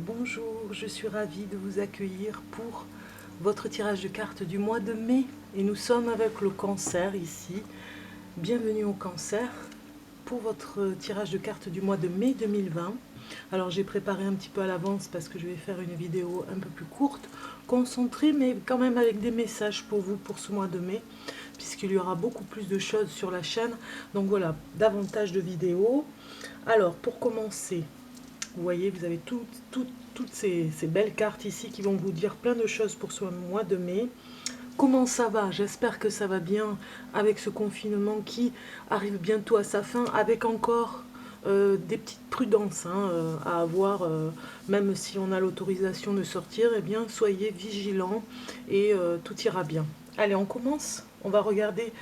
Bonjour, je suis ravie de vous accueillir pour votre tirage de cartes du mois de mai. Et nous sommes avec le cancer ici. Bienvenue au cancer pour votre tirage de cartes du mois de mai 2020. Alors j'ai préparé un petit peu à l'avance parce que je vais faire une vidéo un peu plus courte, concentrée, mais quand même avec des messages pour vous pour ce mois de mai, puisqu'il y aura beaucoup plus de choses sur la chaîne. Donc voilà, davantage de vidéos. Alors pour commencer, vous voyez, vous avez toutes ces belles cartes ici qui vont vous dire plein de choses pour ce mois de mai. Comment ça va? J'espère que ça va bien avec ce confinement qui arrive bientôt à sa fin, avec encore des petites prudences à avoir, même si on a l'autorisation de sortir, eh bien soyez vigilants et tout ira bien. Allez, on commence. On va regarder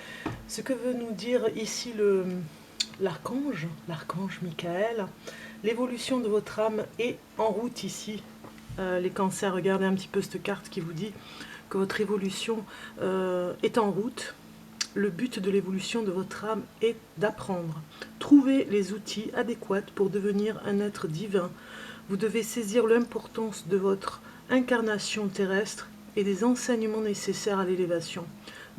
ce que veut nous dire ici l'archange Michael. L'évolution de votre âme est en route ici. Les cancers, regardez un petit peu cette carte qui vous dit que votre évolution est en route. Le but de l'évolution de votre âme est d'apprendre. Trouvez les outils adéquats pour devenir un être divin. Vous devez saisir l'importance de votre incarnation terrestre et des enseignements nécessaires à l'élévation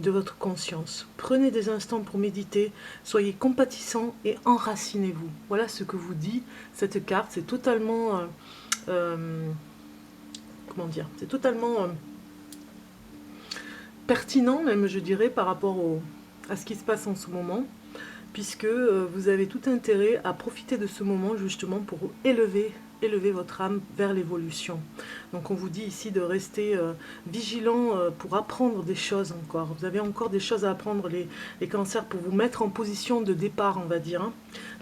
de votre conscience. Prenez des instants pour méditer, soyez compatissants et enracinez-vous. Voilà ce que vous dit cette carte. C'est totalement, comment dire, c'est totalement pertinent même, je dirais, par rapport à ce qui se passe en ce moment, puisque vous avez tout intérêt à profiter de ce moment justement pour élever votre âme vers l'évolution. Donc on vous dit ici de rester vigilant pour apprendre des choses encore. Vous avez encore des choses à apprendre, les cancers, pour vous mettre en position de départ, on va dire. Hein.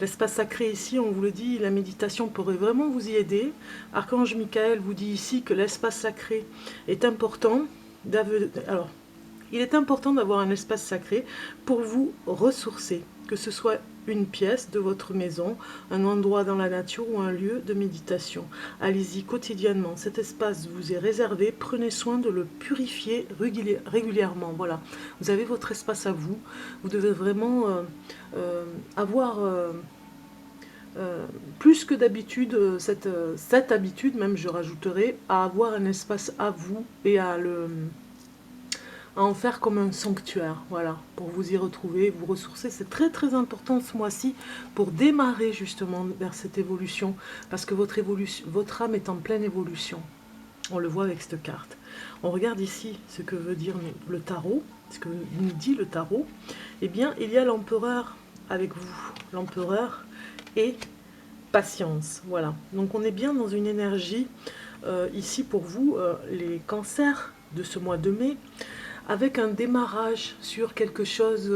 L'espace sacré ici, on vous le dit, la méditation pourrait vraiment vous y aider. Archange Michael vous dit ici que l'espace sacré est important. Alors, il est important d'avoir un espace sacré pour vous ressourcer, que ce soit une pièce de votre maison, un endroit dans la nature ou un lieu de méditation. Allez-y quotidiennement, cet espace vous est réservé, prenez soin de le purifier régulièrement. Voilà, vous avez votre espace à vous, vous devez vraiment avoir plus que d'habitude, cette habitude, même je rajouterai, à avoir un espace à vous et à en faire comme un sanctuaire, voilà, pour vous y retrouver, vous ressourcer. C'est très très important ce mois-ci pour démarrer justement vers cette évolution, parce que votre âme est en pleine évolution. On le voit avec cette carte. On regarde ici ce que veut dire le tarot, ce que nous dit le tarot. Eh bien, il y a l'empereur avec vous. L'empereur et patience, voilà. Donc on est bien dans une énergie ici pour vous, les cancers de ce mois de mai, avec un démarrage sur quelque chose.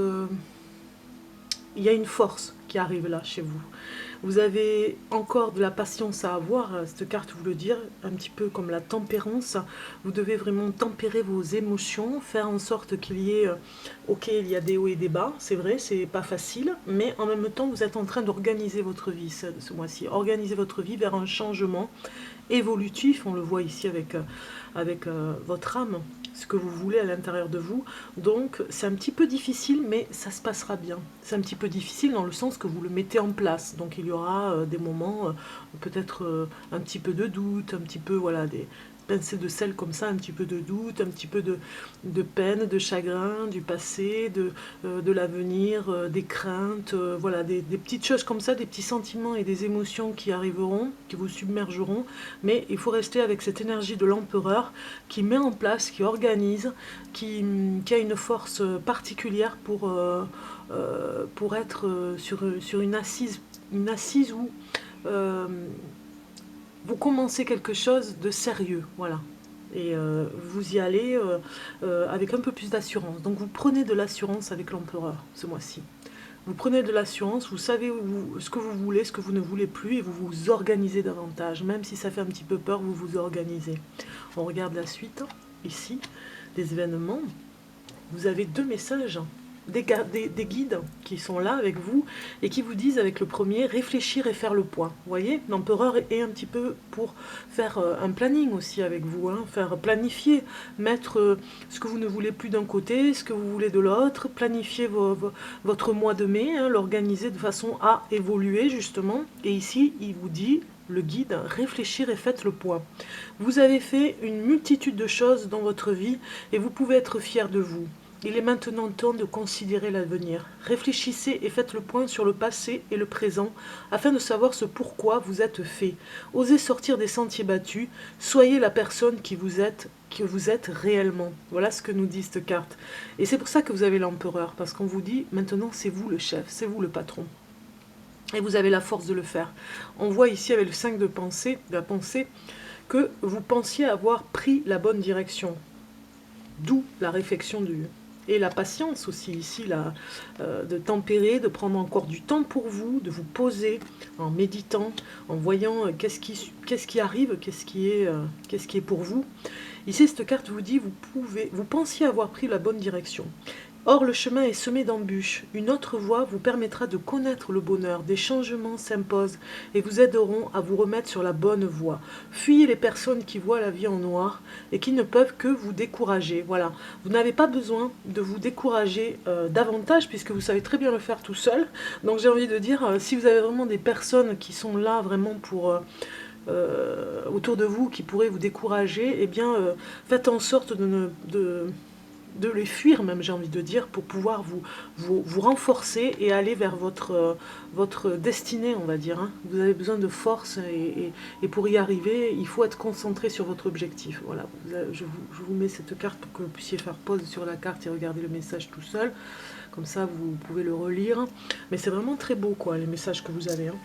Il y a une force qui arrive là chez vous. Vous avez encore de la patience à avoir, cette carte vous le dit, un petit peu comme la tempérance. Vous devez vraiment tempérer vos émotions, faire en sorte qu'il y ait, ok, il y a des hauts et des bas, c'est vrai, c'est pas facile, mais en même temps vous êtes en train d'organiser votre vie ce mois-ci, organiser votre vie vers un changement évolutif, on le voit ici avec votre âme, ce que vous voulez à l'intérieur de vous. Donc c'est un petit peu difficile, mais ça se passera bien. C'est un petit peu difficile dans le sens que vous le mettez en place. Donc il y aura des moments, peut-être un petit peu de doute, un petit peu, voilà, des pincées de sel comme ça, un petit peu de doute, un petit peu de peine, de chagrin, du passé, de l'avenir, des craintes, voilà, des petites choses comme ça, des petits sentiments et des émotions qui arriveront, qui vous submergeront. Mais il faut rester avec cette énergie de l'empereur qui met en place, qui organise, qui a une force particulière pour être sur une assise où vous commencez quelque chose de sérieux, voilà. Et vous y allez avec un peu plus d'assurance. Donc vous prenez de l'assurance avec l'empereur ce mois-ci. Vous prenez de l'assurance, vous savez ce que vous voulez, ce que vous ne voulez plus, et vous vous organisez davantage. Même si ça fait un petit peu peur, vous vous organisez. On regarde la suite, ici, des événements. Vous avez deux messages, des guides qui sont là avec vous et qui vous disent avec le premier, réfléchir et faire le point. Vous voyez, l'empereur est un petit peu pour faire un planning aussi avec vous, hein, faire planifier, mettre ce que vous ne voulez plus d'un côté, ce que vous voulez de l'autre, planifier votre mois de mai, hein, l'organiser de façon à évoluer justement. Et ici, il vous dit, le guide, réfléchir et faites le point. Vous avez fait une multitude de choses dans votre vie et vous pouvez être fier de vous. Il est maintenant temps de considérer l'avenir. Réfléchissez et faites le point sur le passé et le présent afin de savoir ce pourquoi vous êtes fait. Osez sortir des sentiers battus, soyez la personne que vous êtes réellement. Voilà ce que nous dit cette carte. Et c'est pour ça que vous avez l'empereur, parce qu'on vous dit maintenant c'est vous le chef, c'est vous le patron. Et vous avez la force de le faire. On voit ici avec le 5 de la pensée, que vous pensiez avoir pris la bonne direction. D'où la réflexion et la patience aussi ici, de tempérer, de prendre encore du temps pour vous, de vous poser en méditant, en voyant qu'est-ce qui arrive, qu'est-ce qui est pour vous. Ici, cette carte vous dit, vous pensiez avoir pris la bonne direction. Or, le chemin est semé d'embûches. Une autre voie vous permettra de connaître le bonheur. Des changements s'imposent et vous aideront à vous remettre sur la bonne voie. Fuyez les personnes qui voient la vie en noir et qui ne peuvent que vous décourager. Voilà. Vous n'avez pas besoin de vous décourager davantage puisque vous savez très bien le faire tout seul. Donc, j'ai envie de dire, si vous avez vraiment des personnes qui sont là vraiment pour... autour de vous qui pourraient vous décourager, eh bien, faites en sorte de les fuir même, j'ai envie de dire, pour pouvoir vous renforcer et aller vers votre destinée, on va dire. Hein. Vous avez besoin de force et pour y arriver, il faut être concentré sur votre objectif. Voilà, je vous mets cette carte pour que vous puissiez faire pause sur la carte et regarder le message tout seul. Comme ça, vous pouvez le relire. Mais c'est vraiment très beau, quoi, les messages que vous avez. Hein.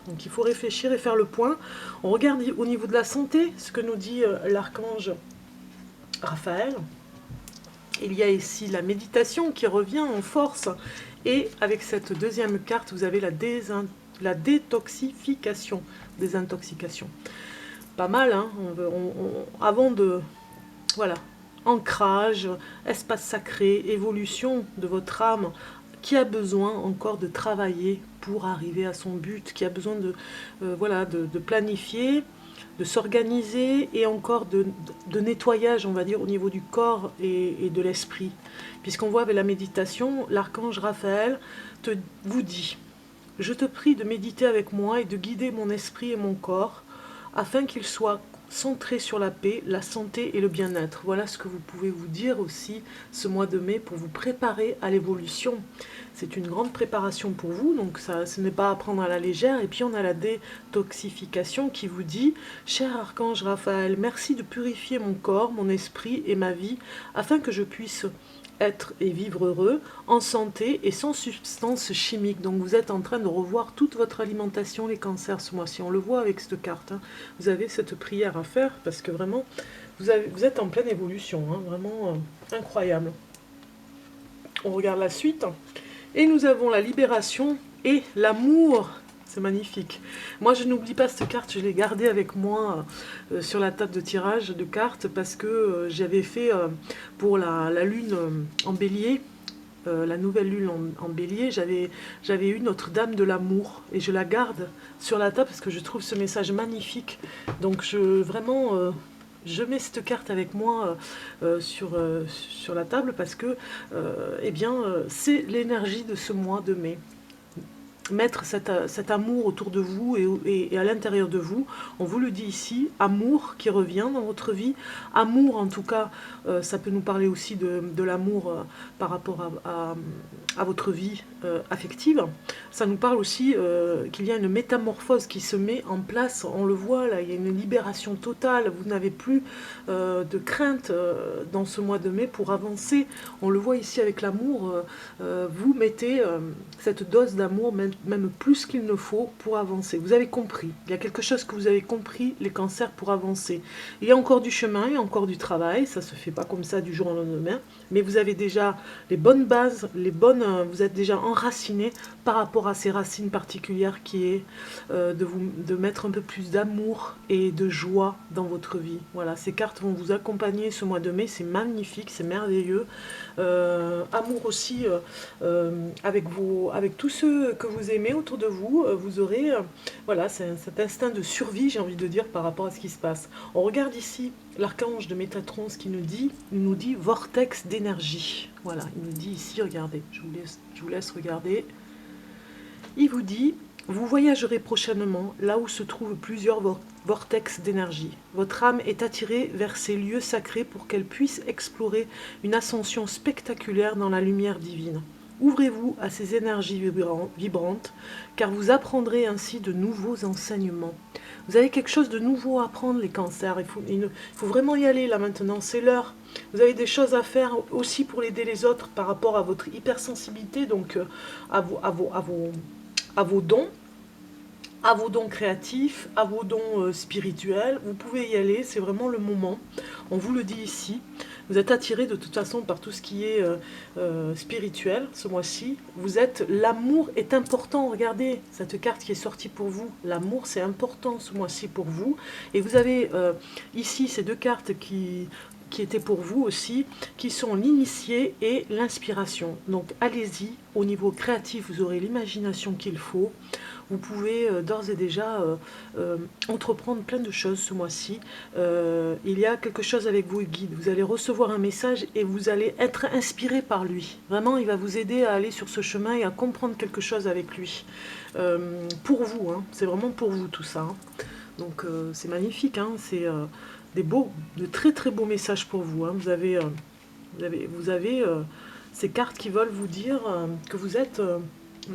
Donc il faut réfléchir et faire le point. On regarde au niveau de la santé, ce que nous dit l'archange Raphaël. Il y a ici la méditation qui revient en force. Et avec cette deuxième carte, vous avez la détoxification, désintoxication. Pas mal, hein, avant de... Voilà, ancrage, espace sacré, évolution de votre âme, qui a besoin encore de travailler pour arriver à son but, qui a besoin de planifier, de s'organiser et encore de nettoyage, on va dire, au niveau du corps et de l'esprit. Puisqu'on voit avec la méditation, l'archange Raphaël vous dit « Je te prie de méditer avec moi et de guider mon esprit et mon corps afin qu'il soit centré sur la paix, la santé et le bien-être. » Voilà ce que vous pouvez vous dire aussi ce mois de mai pour vous préparer à l'évolution. C'est une grande préparation pour vous, donc ce n'est pas à prendre à la légère. Et puis on a la détoxification qui vous dit « Cher archange Raphaël, merci de purifier mon corps, mon esprit et ma vie afin que je puisse être et vivre heureux, en santé et sans substances chimiques. » Donc vous êtes en train de revoir toute votre alimentation, les cancers ce mois-ci. On le voit avec cette carte. Hein. Vous avez cette prière à faire parce que vraiment, vous êtes en pleine évolution. Hein, vraiment incroyable. On regarde la suite. Et nous avons la libération et l'amour. C'est magnifique. Moi, je n'oublie pas cette carte, je l'ai gardée avec moi sur la table de tirage de cartes parce que j'avais fait pour la lune en bélier, la nouvelle lune en bélier, j'avais eu Notre-Dame de l'amour et je la garde sur la table parce que je trouve ce message magnifique. Donc, je mets cette carte avec moi sur la table parce que c'est l'énergie de ce mois de mai. Mettre cet amour autour de vous et à l'intérieur de vous. On vous le dit ici, amour qui revient dans votre vie. Amour, en tout cas, ça peut nous parler aussi de l'amour par rapport à votre vie affective. Ça nous parle aussi qu'il y a une métamorphose qui se met en place. On le voit, là, il y a une libération totale. Vous n'avez plus de crainte dans ce mois de mai pour avancer. On le voit ici avec l'amour. Vous mettez cette dose d'amour, même plus qu'il ne faut, pour avancer. Vous avez compris. Il y a quelque chose que vous avez compris, les cancers, pour avancer. Il y a encore du chemin, il y a encore du travail. Ça ne se fait pas comme ça du jour au lendemain. Mais vous avez déjà les bonnes bases, vous êtes déjà enraciné par rapport à ces racines particulières qui est de mettre un peu plus d'amour et de joie dans votre vie. Voilà, ces cartes vont vous accompagner ce mois de mai. C'est magnifique, c'est merveilleux. Amour aussi avec tous ceux que vous aimez autour de vous. Vous aurez voilà, cet instinct de survie, j'ai envie de dire, par rapport à ce qui se passe. On regarde ici l'archange de Métatron, ce qu'il nous dit vortex d'énergie. Voilà, il nous dit ici, regardez, je vous laisse regarder. Il vous dit Vous voyagerez prochainement là où se trouvent plusieurs vortex d'énergie. Votre âme est attirée vers ces lieux sacrés pour qu'elle puisse explorer une ascension spectaculaire dans la lumière divine. Ouvrez-vous à ces énergies vibrantes, car vous apprendrez ainsi de nouveaux enseignements. Vous avez quelque chose de nouveau à apprendre, les cancers. Il faut vraiment y aller là maintenant, c'est l'heure. Vous avez des choses à faire aussi pour aider les autres par rapport à votre hypersensibilité, donc à vos dons, créatifs, à vos dons spirituels. Vous pouvez y aller, c'est vraiment le moment. On vous le dit ici. Vous êtes attiré de toute façon par tout ce qui est spirituel ce mois-ci. L'amour est important. Regardez cette carte qui est sortie pour vous. L'amour, c'est important ce mois-ci pour vous. Et vous avez ici ces deux cartes qui étaient pour vous aussi, qui sont l'initié et l'inspiration. Donc allez-y, au niveau créatif, vous aurez l'imagination qu'il faut. Vous pouvez d'ores et déjà entreprendre plein de choses ce mois-ci. Il y a quelque chose avec vos guides. Vous allez recevoir un message et vous allez être inspiré par lui. Vraiment, il va vous aider à aller sur ce chemin et à comprendre quelque chose avec lui. Pour vous, hein. C'est vraiment pour vous tout ça. Hein. Donc c'est magnifique. Hein. C'est de très très beaux messages pour vous. Hein. Vous avez ces cartes qui veulent vous dire que vous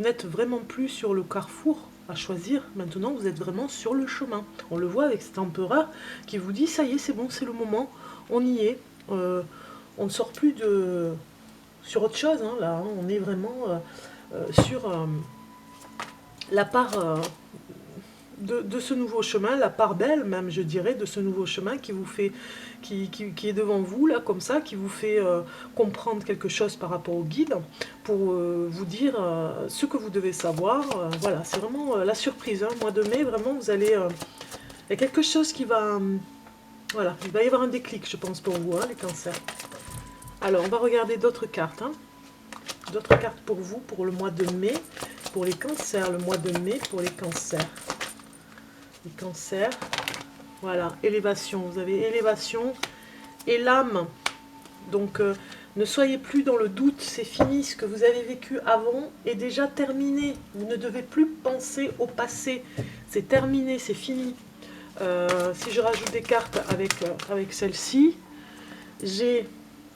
n'êtes vraiment plus sur le carrefour à choisir. Maintenant, vous êtes vraiment sur le chemin. On le voit avec cet empereur qui vous dit, ça y est, c'est bon, c'est le moment, on y est. On ne sort plus sur autre chose, hein, là. Hein. On est vraiment sur la part de ce nouveau chemin, la part belle même, je dirais, de ce nouveau chemin qui vous fait, qui est devant vous, là, comme ça, qui vous fait comprendre quelque chose par rapport au guide, pour vous dire ce que vous devez savoir. Voilà, c'est vraiment la surprise. Hein. Mois de mai, vraiment, vous allez... il y a quelque chose qui va... voilà, il va y avoir un déclic, je pense, pour vous, hein, les cancers. Alors, on va regarder d'autres cartes. Hein. D'autres cartes pour vous, pour le mois de mai, pour les cancers, le mois de mai, pour les cancers. Les cancers, voilà, élévation, vous avez élévation et l'âme, donc ne soyez plus dans le doute, c'est fini, ce que vous avez vécu avant est déjà terminé, vous ne devez plus penser au passé, c'est terminé, c'est fini. Si je rajoute des cartes avec celle-ci, j'ai...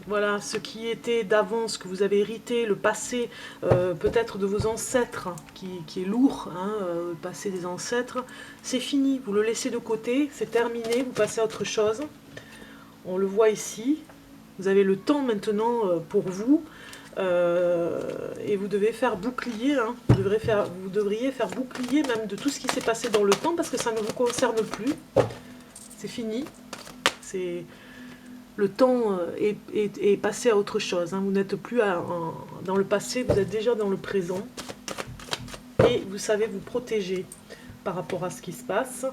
Voilà, ce qui était d'avant, ce que vous avez hérité, le passé, peut-être de vos ancêtres, qui est lourd, hein, le passé des ancêtres, c'est fini, vous le laissez de côté, c'est terminé, vous passez à autre chose. On le voit ici, vous avez le temps maintenant pour vous, et vous devez faire bouclier, hein, vous devriez faire bouclier même de tout ce qui s'est passé dans le temps, parce que ça ne vous concerne plus, c'est fini, c'est... Le temps est passé à autre chose. Hein. Vous n'êtes plus dans le passé, vous êtes déjà dans le présent. Et vous savez vous protéger par rapport à ce qui se passe.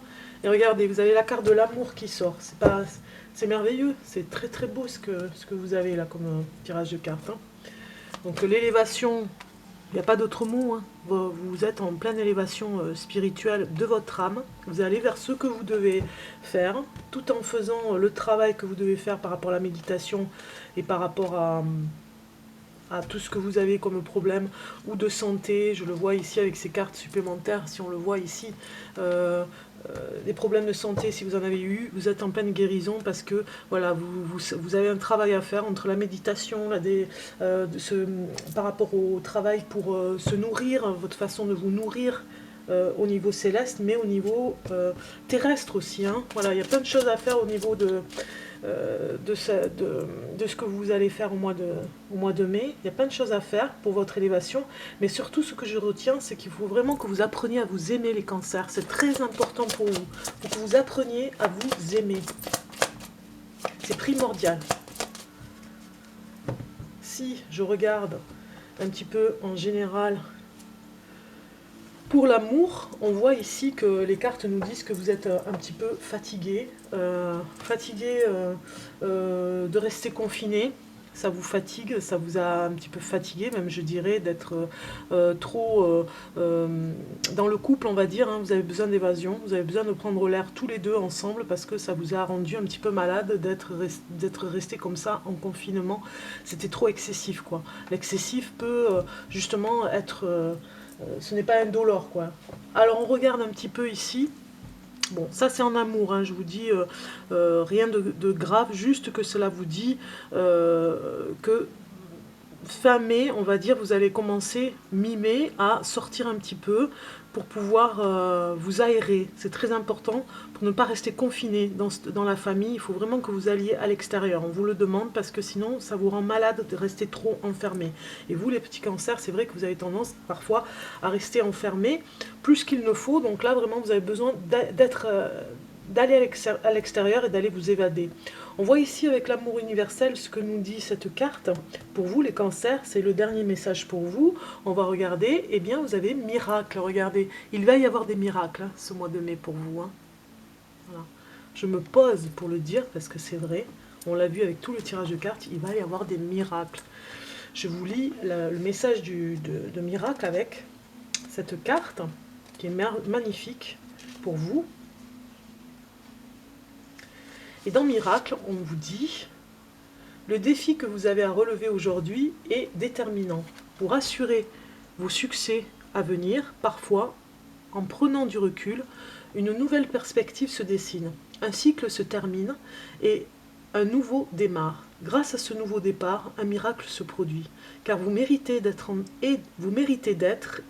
Et regardez, vous avez la carte de l'amour qui sort. C'est merveilleux, c'est très très beau ce que vous avez là comme tirage de cartes. Hein. Donc l'élévation, il n'y a pas d'autre mot. Hein. Vous êtes en pleine élévation spirituelle de votre âme. Vous allez vers ce que vous devez faire, tout en faisant le travail que vous devez faire par rapport à la méditation et par rapport à tout ce que vous avez comme problème ou de santé. Je le vois ici avec ces cartes supplémentaires. Si on le voit ici, des problèmes de santé, si vous en avez eu, vous êtes en pleine guérison parce que voilà, vous avez un travail à faire entre la méditation, par rapport au travail pour se nourrir, votre façon de vous nourrir au niveau céleste, mais au niveau terrestre aussi. Hein. Voilà, il y a plein de choses à faire au niveau de ce que vous allez faire au mois de mai. Il y a plein de choses à faire pour votre élévation, mais surtout ce que je retiens, c'est qu'il faut vraiment que vous appreniez à vous aimer, les cancers. C'est très important pour vous. Il faut que vous appreniez à vous aimer. C'est primordial. Si je regarde un petit peu en général pour l'amour, on voit ici que les cartes nous disent que vous êtes un petit peu fatigué, de rester confiné. Ça vous fatigue, ça vous a un petit peu fatigué, même je dirais, d'être trop dans le couple, on va dire. Hein. Vous avez besoin d'évasion, vous avez besoin de prendre l'air tous les deux ensemble parce que ça vous a rendu un petit peu malade d'être resté comme ça en confinement. C'était trop excessif, quoi. L'excessif peut justement être... ce n'est pas indolore, quoi. Alors on regarde un petit peu ici. Bon, ça c'est en amour, hein, je vous dis rien de grave, juste que cela vous dit que fin mai, on va dire, vous allez commencer mi-mai à sortir un petit peu pour pouvoir vous aérer. C'est très important pour ne pas rester confiné dans la famille. Il faut vraiment que vous alliez à l'extérieur. On vous le demande parce que sinon, ça vous rend malade de rester trop enfermé. Et vous, les petits cancers, c'est vrai que vous avez tendance parfois à rester enfermé plus qu'il ne faut. Donc là, vraiment, vous avez besoin d'aller à l'extérieur et d'aller vous évader. On voit ici avec l'amour universel ce que nous dit cette carte. Pour vous, les cancers, c'est le dernier message pour vous. On va regarder, eh bien vous avez miracle, regardez. Il va y avoir des miracles hein, ce mois de mai pour vous. Hein. Voilà. Je me pose pour le dire parce que c'est vrai. On l'a vu avec tout le tirage de cartes, il va y avoir des miracles. Je vous lis le message de miracle avec cette carte qui est magnifique pour vous. Et dans Miracle, on vous dit, le défi que vous avez à relever aujourd'hui est déterminant. Pour assurer vos succès à venir, parfois, en prenant du recul, une nouvelle perspective se dessine. Un cycle se termine et un nouveau démarre. Grâce à ce nouveau départ, un miracle se produit, car vous méritez d'être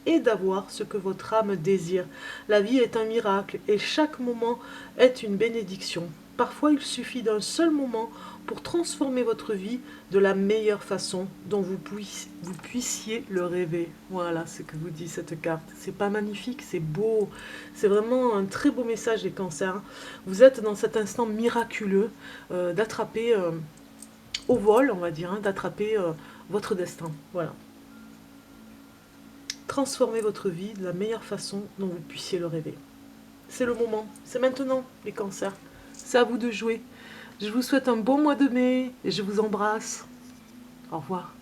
et d'avoir ce que votre âme désire. La vie est un miracle et chaque moment est une bénédiction. Parfois, il suffit d'un seul moment pour transformer votre vie de la meilleure façon dont vous puissiez le rêver. Voilà ce que vous dit cette carte. C'est pas magnifique, c'est beau. C'est vraiment un très beau message des cancers. Vous êtes dans cet instant miraculeux d'attraper au vol, on va dire, hein, d'attraper votre destin. Voilà. Transformez votre vie de la meilleure façon dont vous puissiez le rêver. C'est le moment, c'est maintenant les cancers. C'est à vous de jouer. Je vous souhaite un bon mois de mai et je vous embrasse. Au revoir.